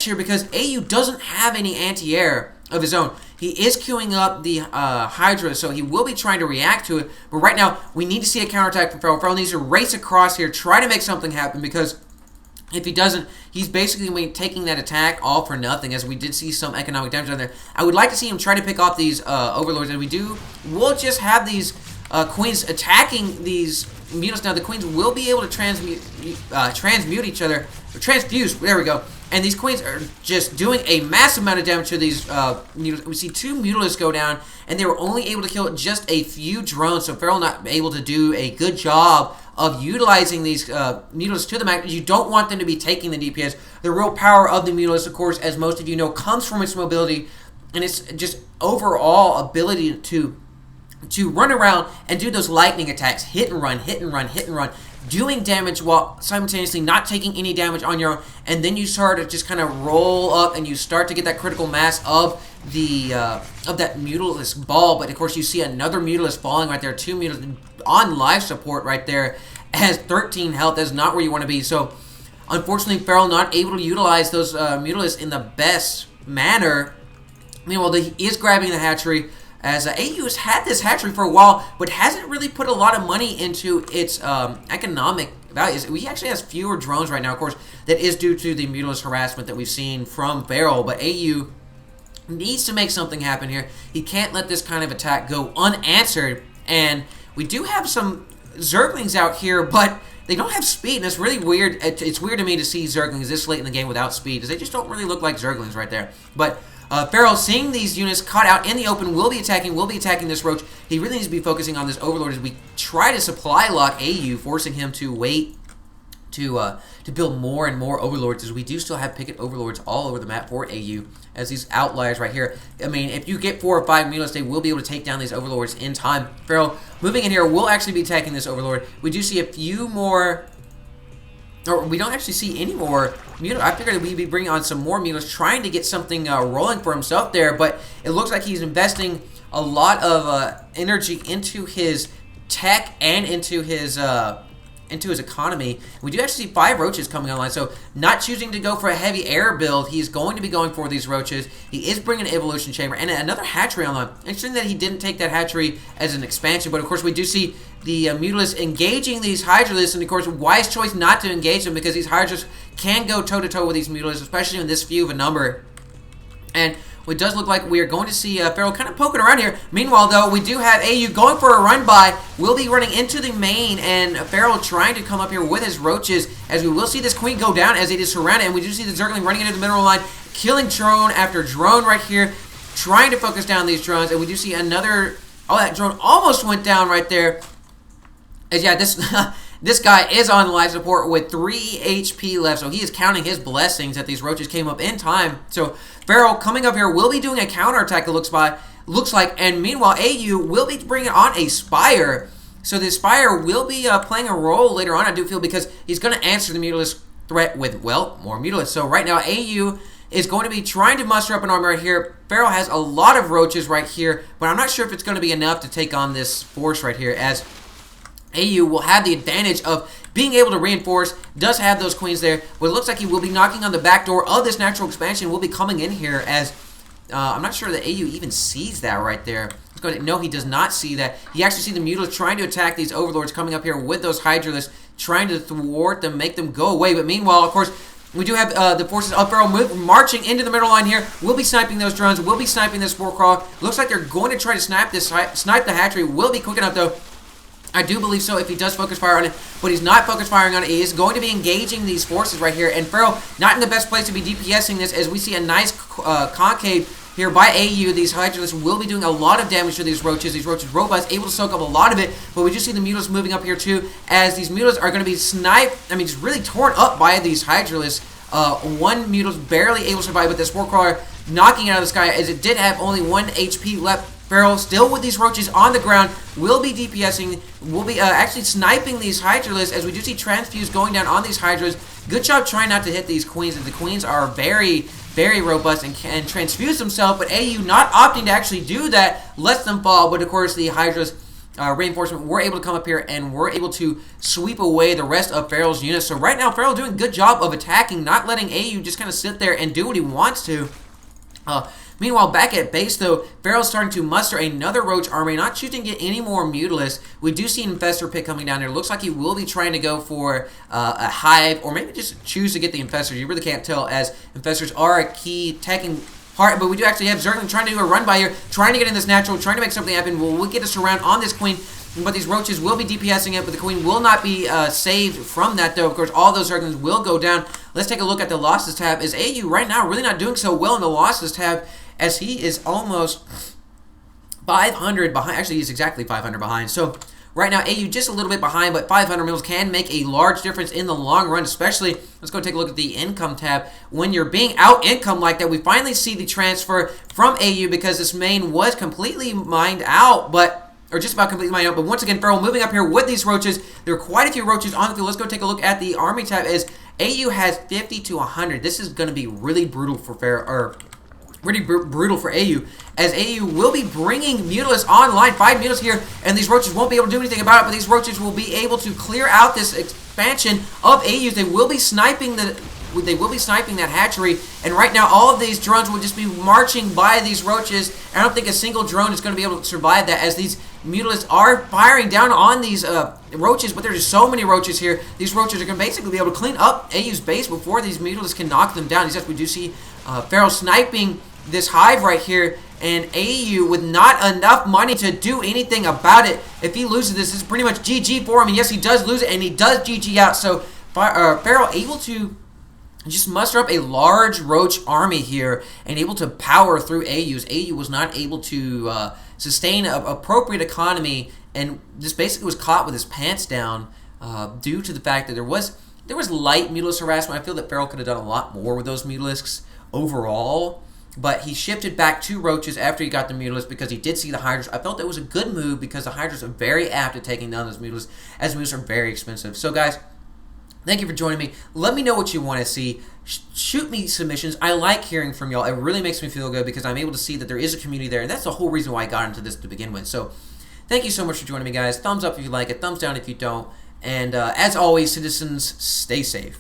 here because AU doesn't have any anti-air of his own. He is queuing up the Hydra, so he will be trying to react to it. But right now, we need to see a counterattack from Feral. Feral needs to race across here, try to make something happen, because if he doesn't, he's basically taking that attack all for nothing, as we did see some economic damage on there. I would like to see him try to pick off these Overlords, and we'll just have these Queens attacking these Mutants. Now, the Queens will be able to transmute each other, or transfuse, there we go. And these Queens are just doing a massive amount of damage to these Mutants. We see 2 Mutalists go down, and they were only able to kill just a few drones, so Feral not able to do a good job of utilizing these Mutalists to the max. You don't want them to be taking the DPS. The real power of the Mutalist, of course, as most of you know, comes from its mobility, and its just overall ability to run around and do those lightning attacks, hit and run, hit and run, hit and run, doing damage while simultaneously not taking any damage on your own, and then you start to just kind of roll up and you start to get that critical mass of the of that Mutalist ball. But of course you see another Mutalist falling right there, 2 Mutalists on life support right there, has 13 health. That's not where you want to be. So unfortunately Feral not able to utilize those Mutalists in the best manner. Meanwhile, he is grabbing the hatchery, as AU has had this hatchery for a while, but hasn't really put a lot of money into its economic values. He actually has fewer drones right now, of course. That is due to the Mutalist harassment that we've seen from Feral, but AU needs to make something happen here. He can't let this kind of attack go unanswered, and we do have some Zerglings out here, but they don't have speed, and it's really weird. It's weird to me to see Zerglings this late in the game without speed, because they just don't really look like Zerglings right there. But Feral, seeing these units caught out in the open, will be attacking this Roach. He really needs to be focusing on this Overlord as we try to supply lock AU, forcing him to wait to build more and more Overlords, as we do still have Picket Overlords all over the map for AU, as these outliers right here. I mean, if you get 4 or 5 Mutalists, they will be able to take down these Overlords in time. Feral, moving in here, will actually be attacking this Overlord. We do see a few more, or we don't actually see any more Mutalists. I figured we'd be bringing on some more Mutalists, trying to get something rolling for himself there, but it looks like he's investing a lot of energy into his tech and into his economy. We do actually see 5 Roaches coming online, so not choosing to go for a heavy air build, he's going to be going for these Roaches. He is bringing an Evolution Chamber and another hatchery online. Interesting that he didn't take that hatchery as an expansion, but of course we do see the Mutalists engaging these Hydralisks, and of course wise choice not to engage them, because these Hydras can go toe-to-toe with these Mutalists, especially in this few of a number. And it does look like we are going to see Feral kind of poking around here. Meanwhile, though, we do have AU going for a run-by. We'll be running into the main, and Feral trying to come up here with his Roaches, as we will see this Queen go down as it is surrounded, and we do see the Zergling running into the mineral line, killing drone after drone right here, trying to focus down these drones, and we do see another... Oh, that drone almost went down right there. As yeah, this guy is on life support with 3 HP left, so he is counting his blessings that these Roaches came up in time. So Feral coming up here will be doing a counterattack, it looks like, and meanwhile AU will be bringing on a Spire. So the Spire will be playing a role later on, I do feel, because he's going to answer the Mutalist threat with, well, more Mutalists. So right now AU is going to be trying to muster up an army right here. Feral has a lot of Roaches right here, but I'm not sure if it's going to be enough to take on this force right here, as AU will have the advantage of being able to reinforce, does have those Queens there, but it looks like he will be knocking on the back door of this natural expansion, will be coming in here, as I'm not sure that AU even sees that right there. No, he does not see that. He actually sees the Mutalists trying to attack these Overlords coming up here with those Hydralisks, trying to thwart them, make them go away. But meanwhile, of course, we do have the forces of Feral marching into the middle line here. We'll be sniping those drones. We'll be sniping this Spore Crawl. Looks like they're going to try to snipe the hatchery. Will be quick enough, though. I do believe so if he does focus fire on it, but he's not focus firing on it. He is going to be engaging these forces right here, and Feral not in the best place to be DPSing this, as we see a nice concave here by AU. These Hydralisks will be doing a lot of damage to these Roaches. These Roaches robots able to soak up a lot of it, but we just see the Mutalists moving up here too, as these Mutalists are going to be sniped, just really torn up by these Hydralisks. One Mutalist barely able to survive with this Spore Crawler knocking it out of the sky, as it did have only 1 HP left. Feral, still with these Roaches on the ground, will be DPSing, will be actually sniping these Hydralisks, as we do see Transfuse going down on these Hydras. Good job trying not to hit these Queens, as the Queens are very, very robust and can transfuse themselves, but AU not opting to actually do that, lets them fall, but of course the Hydras reinforcement, we're able to come up here and we're able to sweep away the rest of Farrell's units. So right now, Farrell doing a good job of attacking, not letting AU just kind of sit there and do what he wants to. Meanwhile, back at base, though, Farrell's starting to muster another Roach army, not choosing to get any more Mutalisks. We do see an Infestor pick coming down there. Looks like he will be trying to go for a Hive, or maybe just choose to get the Infestors. You really can't tell, as Infestors are a key attacking part, but we do actually have Zergling trying to do a run by here, trying to get in this natural, trying to make something happen. We'll get us around on this Queen, but these Roaches will be DPSing it, but the Queen will not be saved from that, though. Of course, all those Zerglings will go down. Let's take a look at the losses tab. Is AU right now really not doing so well in the losses tab, as he is almost 500 behind. Actually, he's exactly 500 behind. So right now, AU just a little bit behind, but 500 mils can make a large difference in the long run, especially, let's go take a look at the income tab. When you're being out-income like that, we finally see the transfer from AU, because this main was completely mined out, or just about completely mined out. But once again, Farrell moving up here with these Roaches. There are quite a few Roaches on the field. Let's go take a look at the army tab. As AU has 50 to 100. This is going to be really brutal for brutal for AU, as AU will be bringing Mutalisks online, 5 Mutalisks here, and these Roaches won't be able to do anything about it, but these Roaches will be able to clear out this expansion of AUs. They will be sniping that hatchery, and right now all of these drones will just be marching by these Roaches. I don't think a single drone is going to be able to survive that, as these Mutalisks are firing down on these Roaches, but there's just so many Roaches here. These Roaches are going to basically be able to clean up AU's base before these Mutalisks can knock them down. Yes, we do see Farrell sniping this Hive right here, and AU with not enough money to do anything about it. If he loses this, it's pretty much GG for him, and yes, he does lose it, and he does GG out. So Farrell able to just muster up a large Roach army here and able to power through AU's. AU was not able to sustain an appropriate economy, and just basically was caught with his pants down due to the fact that there was light Mutalisk harassment. I feel that Farrell could have done a lot more with those Mutalisks overall, but he shifted back to Roaches after he got the Mutalisks, because he did see the Hydras. I felt that was a good move, because the Hydras are very apt at taking down those Mutalisks, as Mutalisks are very expensive. So guys, thank you for joining me. Let me know what you want to see. Shoot me submissions. I like hearing from y'all. It really makes me feel good, because I'm able to see that there is a community there, and that's the whole reason why I got into this to begin with. So thank you so much for joining me, guys. Thumbs up if you like it. Thumbs down if you don't. And as always, citizens, stay safe.